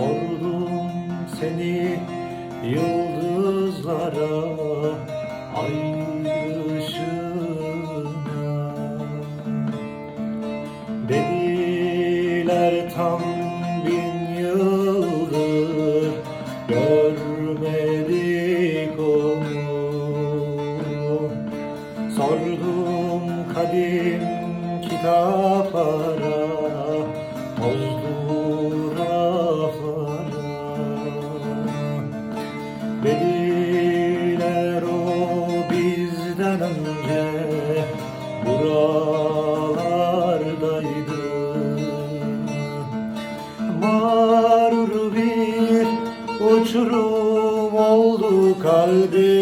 Sordum seni yıldızlara, ay ışığına. Dediler tam 1000 yıldır görmedik onu. Sordum kadim kitaplara, tozlu raflara. Dediler o bizden önce buralardaydı. Mağrur bir uçurum oldu kalbim.